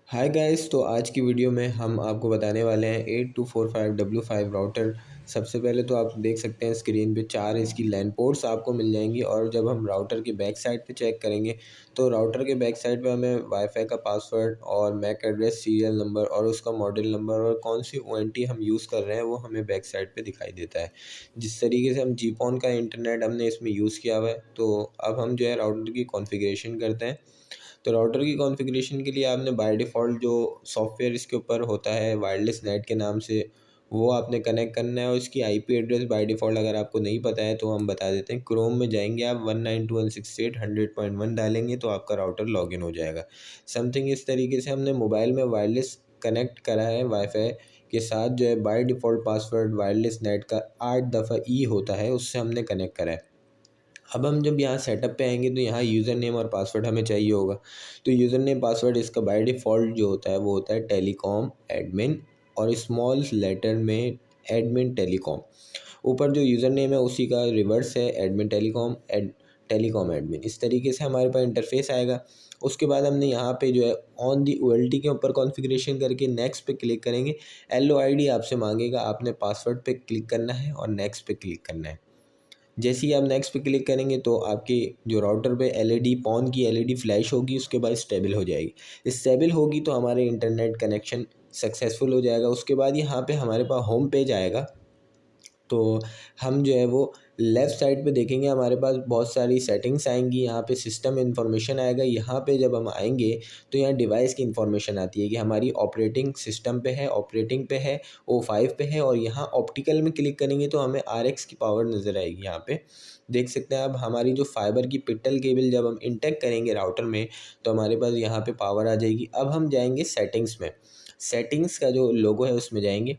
Hi guys, तो आज की वीडियो में हम आपको बताने वाले हैं 8245W5 राउटर। सबसे पहले तो आप देख सकते हैं स्क्रीन पे 4 इसकी लैन पोर्ट्स आपको मिल जाएंगी। और जब हम राउटर के बैक साइड पे चेक करेंगे तो राउटर के बैक साइड पे हमें वाईफाई का पासवर्ड और मैक एड्रेस, सीरियल नंबर और उसका मॉडल नंबर और कौन सी ओएनटी हम यूज़ कर रहे हैं वो हमें बैक साइड पे दिखाई देता है। जिस तरीके से हम जीपॉन का इंटरनेट हमने इसमें यूज़ किया हुआ है, तो अब हम जो है राउटर की कॉन्फ़िगरेशन करते हैं। तो राउटर की कॉन्फ़िगरेशन के लिए आपने बाय डिफ़ॉल्ट जो सॉफ्टवेयर इसके ऊपर होता है वायरलेस नेट के नाम से, वो आपने कनेक्ट करना है। और इसकी आईपी एड्रेस बाय डिफ़ॉल्ट अगर आपको नहीं पता है तो हम बता देते हैं। क्रोम में जाएंगे आप 192.168.100.1 डालेंगे तो आपका राउटर लॉगिन हो जाएगा। समथिंग इस तरीके से हमने मोबाइल में वायरलेस कनेक्ट करा है वाईफाई के साथ। जो है by default password wireless net का 8 दफ़ा ई होता है, उससे हमने कनेक्ट करा है। अब हम जब यहाँ सेटअप पे आएंगे तो यहाँ यूज़र नेम और पासवर्ड हमें चाहिए होगा। तो यूज़र नेम पासवर्ड इसका बाय डिफ़ॉल्ट जो होता है वो होता है टेलीकॉम एडमिन, और स्मॉल लेटर में एडमिन टेलीकॉम। ऊपर जो यूज़र नेम है उसी का रिवर्स है एडमिन टेलीकॉम टेलीकॉम एडमिन। इस तरीके से हमारे पास इंटरफेस आएगा। उसके बाद हमने यहाँ पे जो है ऑन दी ओएलटी के ऊपर कॉन्फ़िगरेशन करके नेक्स्ट पे क्लिक करेंगे। LOID आपसे मांगेगा, आपने पासवर्ड पे क्लिक करना है और नेक्स्ट पे क्लिक करना है। जैसे ही आप नेक्स्ट पे क्लिक करेंगे तो आपकी जो राउटर पे एलईडी पॉन की एलईडी फ्लैश होगी, उसके बाद स्टेबल हो जाएगी। स्टेबल होगी तो हमारे इंटरनेट कनेक्शन सक्सेसफुल हो जाएगा। उसके बाद यहाँ पे हमारे पास होम पेज आएगा। तो हम जो है वो लेफ़्ट साइड पे देखेंगे, हमारे पास बहुत सारी सेटिंग्स आएंगी। यहाँ पे सिस्टम इन्फॉर्मेशन आएगा। यहाँ पे जब हम आएंगे तो यहाँ डिवाइस की इन्फॉर्मेशन आती है कि हमारी ऑपरेटिंग सिस्टम पे है, ऑपरेटिंग पे है, O5 पे है। और यहाँ ऑप्टिकल में क्लिक करेंगे तो हमें RX की पावर नज़र आएगी। यहाँ पे देख सकते हैं अब हमारी जो फाइबर की पिट्टल केबल जब हम इंटेक करेंगे राउटर में तो हमारे पास यहाँ पे पावर आ जाएगी। अब हम जाएंगे सेटिंग्स में। सेटिंग्स का जो लोगो है उसमें जाएंगे,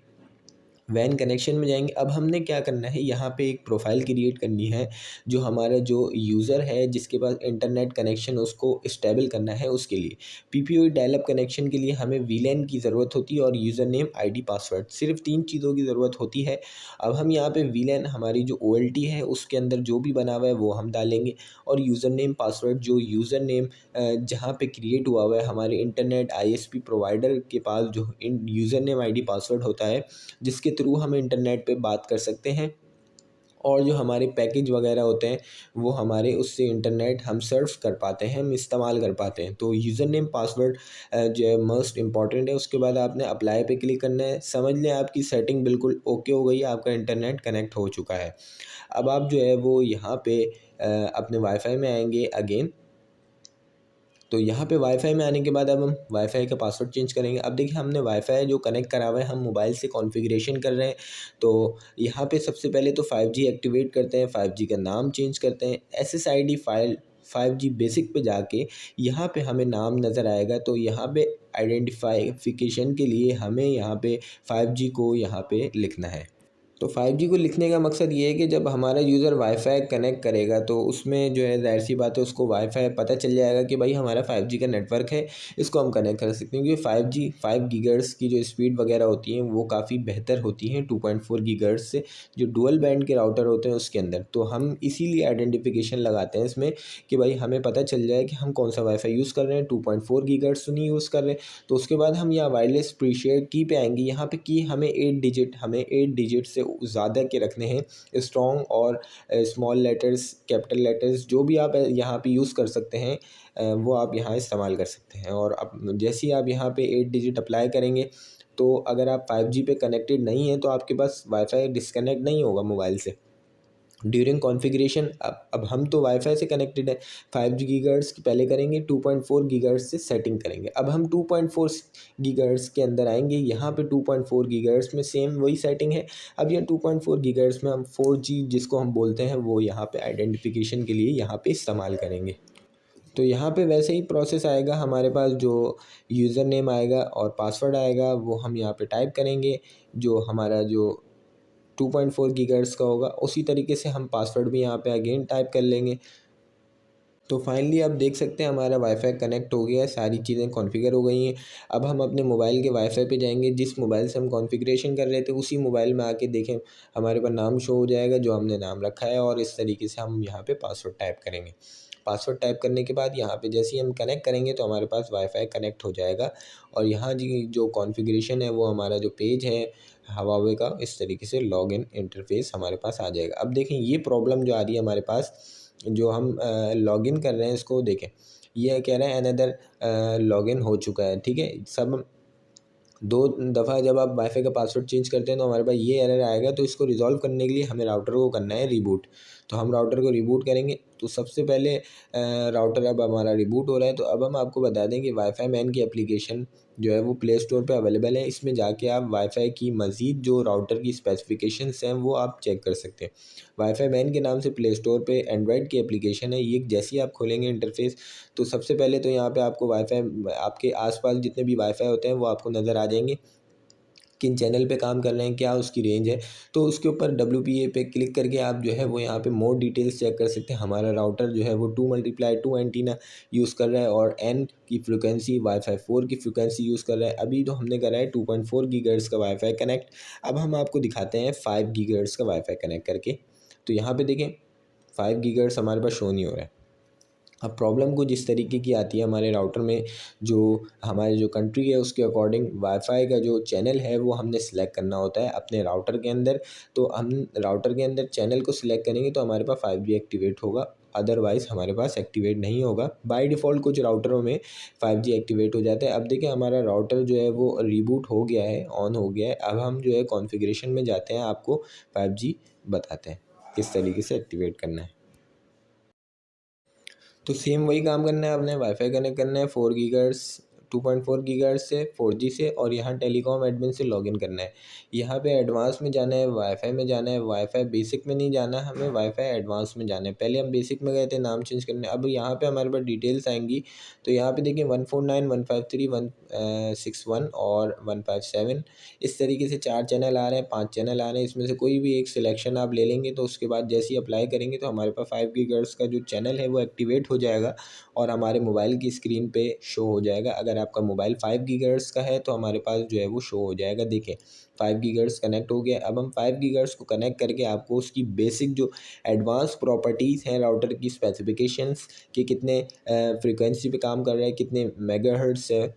वैन कनेक्शन में जाएंगे। अब हमने क्या करना है, यहाँ पे एक प्रोफाइल क्रिएट करनी है। जो हमारा जो यूज़र है जिसके पास इंटरनेट कनेक्शन उसको स्टेबल करना है, उसके लिए PPOE डायलअप कनेक्शन के लिए हमें VLAN की ज़रूरत होती है और यूज़र नेम ID पासवर्ड, सिर्फ 3 चीज़ों की ज़रूरत होती है। अब हम यहाँ पे VLAN हमारी जो OLT है उसके अंदर जो भी बना हुआ है वो हम डालेंगे। और यूज़र नेम पासवर्ड जो यूज़र नेम जहाँ पे क्रिएट हुआ हुआ है हमारे इंटरनेट ISP प्रोवाइडर के पास, जो यूज़र नेम ID पासवर्ड होता है जिसके थ्रू हम इंटरनेट पे बात कर सकते हैं। और जो हमारे पैकेज वगैरह होते हैं वो हमारे उससे इंटरनेट हम सर्फ कर पाते हैं, हम इस्तेमाल कर पाते हैं। तो यूज़र नेम पासवर्ड जो है मोस्ट इम्पॉर्टेंट है। उसके बाद आपने अप्लाई पे क्लिक करना है। समझ लें आपकी सेटिंग बिल्कुल ओके हो गई है, आपका इंटरनेट कनेक्ट हो चुका है। अब आप जो है वो यहाँ पे अपने वाईफाई में आएंगे अगेन। तो यहाँ पे वाईफाई में आने के बाद अब हम वाईफाई का पासवर्ड चेंज करेंगे। अब देखिए हमने वाईफाई जो कनेक्ट करा हुआ है, हम मोबाइल से कॉन्फ़िगरेशन कर रहे हैं। तो यहाँ पे सबसे पहले तो 5G एक्टिवेट करते हैं, 5G का नाम चेंज करते हैं। SSID फाइल 5G बेसिक पे जाके यहाँ पे हमें नाम नज़र आएगा। तो यहाँ पे आइडेंटिफिकेशन के लिए हमें यहाँ पे 5G को यहाँ पे लिखना है। तो 5G को लिखने का मकसद ये है कि जब हमारा यूज़र वाईफाई कनेक्ट करेगा तो उसमें जो है ज़ाहिर सी बात है उसको वाईफाई पता चल जाएगा कि भाई हमारा 5G का नेटवर्क है, इसको हम कनेक्ट कर सकते हैं। क्योंकि 5G 5 गीगाहर्ट्ज़ की जो स्पीड वगैरह होती हैं वो काफ़ी बेहतर होती हैं 2.4 गीगाहर्ट्ज़ से, जो डुअल बैंड के राउटर होते हैं उसके अंदर। तो हम इसीलिए आइडेंटिफिकेशन लगाते हैं इसमें कि भाई हमें पता चल जाए कि हम कौन सा वाईफाई यूज़ कर रहे हैं, 2.4 गीगाहर्ट्ज़ तो नहीं यूज़ कर रहे। तो उसके बाद हम यहाँ वायरलेस प्रीशेयर की पे आएंगे। यहाँ पे की हमें 8 डिजिट से ज़्यादा के रखने हैं। स्ट्रॉन्ग और स्मॉल लेटर्स, कैपिटल लेटर्स जो भी आप यहाँ पे यूज़ कर सकते हैं वो आप यहाँ इस्तेमाल कर सकते हैं। और अब जैसे ही आप यहाँ पे 8 डिजिट अप्लाई करेंगे तो अगर आप 5G पे कनेक्टेड नहीं हैं तो आपके पास वाईफाई डिस्कनेक्ट नहीं होगा मोबाइल से ड्यूरिंग कॉन्फ़िगरेशन। अब हम तो वाईफाई से कनेक्टेड है। 5 गीगाहर्ट्ज़ की पहले करेंगे, 2.4 गीगाहर्ट्ज़ से सेटिंग करेंगे। अब हम 2.4 गीगाहर्ट्ज़ के अंदर आएंगे। यहाँ पे 2.4 गीगाहर्ट्ज़ में सेम वही सेटिंग है। अब यहाँ 2.4 गीगाहर्ट्ज़ में हम 4G जिसको हम बोलते हैं वो यहाँ पे आइडेंटिफिकेशन के लिए यहाँ पे इस्तेमाल करेंगे। तो यहाँ पे वैसे ही प्रोसेस आएगा, हमारे पास जो यूज़र नेम आएगा और पासवर्ड आएगा वो हम यहाँ पे टाइप करेंगे। जो हमारा जो 2.4 गीगाहर्ट्ज़ का होगा उसी तरीके से हम पासवर्ड भी यहाँ पे अगेन टाइप कर लेंगे। तो फाइनली आप देख सकते हैं हमारा वाईफाई कनेक्ट हो गया है, सारी चीज़ें कॉन्फ़िगर हो गई हैं। अब हम अपने मोबाइल के वाईफाई पे जाएंगे। जिस मोबाइल से हम कॉन्फ़िगरेशन कर रहे थे उसी मोबाइल में आके देखें हमारे पास नाम शो हो जाएगा जो हमने नाम रखा है, और इस तरीके से हम यहाँ पे पासवर्ड टाइप करेंगे। पासवर्ड टाइप करने के बाद यहाँ पे जैसे ही हम कनेक्ट करेंगे तो हमारे पास वाईफाई कनेक्ट हो जाएगा और यहाँ जी जो कॉन्फ़िगरेशन है वो हमारा जो पेज है हवावे का, इस तरीके से लॉगिन इंटरफेस हमारे पास आ जाएगा। अब देखें ये प्रॉब्लम जो आ रही है हमारे पास, जो हम लॉगिन कर रहे हैं इसको देखें, ये कह रहे हैं अनदर लॉगिन हो चुका है, ठीक है। सब 2 दफ़ा जब आप वाईफ़ाई का पासवर्ड चेंज करते हैं तो हमारे पास ये एरर आएगा। तो इसको रिज़ॉल्व करने के लिए हमें राउटर को करना है रिबूट। तो हम राउटर को रिबूट करेंगे तो सबसे पहले राउटर अब हमारा रिबूट हो रहा है। तो अब हम आपको बता दें कि वाईफ़ाई मैन की एप्लीकेशन जो है वो प्ले स्टोर पे अवेलेबल है। इसमें जाके आप वाईफ़ाई की मज़ीद जो राउटर की स्पेसिफ़िकेशंस हैं वो आप चेक कर सकते हैं। वाईफ़ाई मैन के नाम से प्ले स्टोर पे एंड्रॉयड की एप्लीकेशन है। ये जैसे ही आप खोलेंगे इंटरफ़ेस तो सबसे पहले तो यहाँ पे आपको वाईफ़ाई आपके आस-पास जितने भी वाईफ़ाई होते हैं वो आपको नज़र आ जाएंगे, किन चैनल पे काम कर रहे हैं, क्या उसकी रेंज है। तो उसके ऊपर WPA पे क्लिक करके आप जो है वो यहाँ पे मोर डिटेल्स चेक कर सकते हैं। हमारा राउटर जो है वो 2x2 एंटीना यूज़ कर रहा है और N की फ्रिक्वेंसी वाईफाई 4 की फ्रिक्वेंसी यूज़ कर रहा है। अभी तो हमने करा है 2.4 गीगाहर्ट्ज़ का वाईफाई कनेक्ट। अब हम आपको दिखाते हैं 5 गीगाहर्ट्ज़ का वाईफाई कनेक्ट करके। तो यहाँ पे देखें 5 गीगाहर्ट्ज़ हमारे पास शो नहीं हो रहा है। अब प्रॉब्लम कुछ इस तरीके की आती है हमारे राउटर में, जो हमारे जो कंट्री है उसके अकॉर्डिंग वाईफाई का जो चैनल है वो हमने सेलेक्ट करना होता है अपने राउटर के अंदर। तो हम राउटर के अंदर चैनल को सिलेक्ट करेंगे तो हमारे पास 5G एक्टिवेट होगा, अदरवाइज़ हमारे पास एक्टिवेट नहीं होगा। बाय डिफ़ॉल्ट कुछ राउटरों में 5G एक्टिवेट हो जाता है। अब देखिए हमारा राउटर जो है वो रिबूट हो गया है, ऑन हो गया है। अब हम जो है कॉन्फ़िगरेशन में जाते हैं, आपको 5G बताते हैं किस तरीके से एक्टिवेट करना है। तो सेम वही काम करना है, आपने वाईफाई कनेक्ट करना है 4 गीगाहर्ट्ज़ 2.4 गीगाहर्ट्ज़ से 4G से, और यहाँ टेलीकॉम एडमिन से लॉगिन करना है। यहाँ पे एडवांस में जाना है, वाईफाई में जाना है, वाईफाई बेसिक में नहीं जाना, हमें वाईफाई एडवांस में जाना है। पहले हम बेसिक में गए थे, नाम चेंज करने, अब यहाँ पे हमारे पास डिटेल्स आएंगी। तो यहाँ पे देखिए 149 153 161 और 157, इस तरीके से 4 चैनल आ रहे हैं, 5 चैनल आ रहे हैं। इसमें से कोई भी एक सिलेक्शन आप ले लेंगे तो उसके बाद जैसे ही अप्लाई करेंगे तो हमारे पास 5 गीगाहर्ट्ज़ का जो चैनल है वो एक्टिवेट हो जाएगा और हमारे मोबाइल की स्क्रीन पे शो हो जाएगा। अगर आपका मोबाइल 5 गीगाहर्ट्ज़ का है तो हमारे पास जो है वो शो हो जाएगा। देखें 5 गीगाहर्ट्ज़ कनेक्ट हो गया। अब हम 5 गीगाहर्ट्ज़ को कनेक्ट करके आपको उसकी बेसिक जो एडवांस प्रॉपर्टीज़ हैं राउटर की, स्पेसिफिकेशंस कि कितने फ्रीक्वेंसी पे काम कर रहा है, कितने मेगाहर्ट्ज़ है,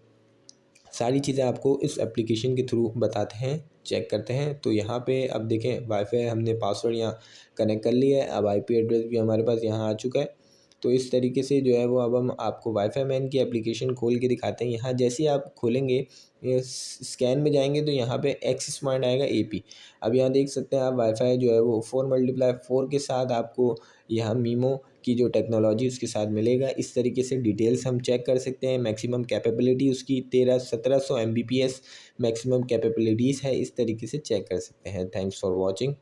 सारी चीज़ें आपको इस एप्लीकेशन के थ्रू बताते हैं, चेक करते हैं। तो यहाँ पे अब देखें वाईफाई हमने पासवर्ड यहाँ कनेक्ट कर लिया है, अब आईपी एड्रेस भी हमारे पास यहाँ आ चुका है। तो इस तरीके से जो है वो अब हम आपको वाईफाई मैन की एप्लीकेशन खोल के दिखाते हैं। यहाँ जैसे ही आप खोलेंगे, स्कैन में जाएंगे तो यहाँ पे एक्सिस पॉइंट आएगा AP। अब यहाँ देख सकते हैं आप वाईफाई जो है वो 4x4 के साथ आपको यहाँ मीमो की जो टेक्नोलॉजी उसके साथ मिलेगा। इस तरीके से डिटेल्स हम चेक कर सकते हैं। मैक्सिमम कैपेबिलिटी उसकी 1700 Mbps मैक्सिमम कैपेबिलिटीज़ है, इस तरीके से चेक कर सकते हैं। Thanks for watching.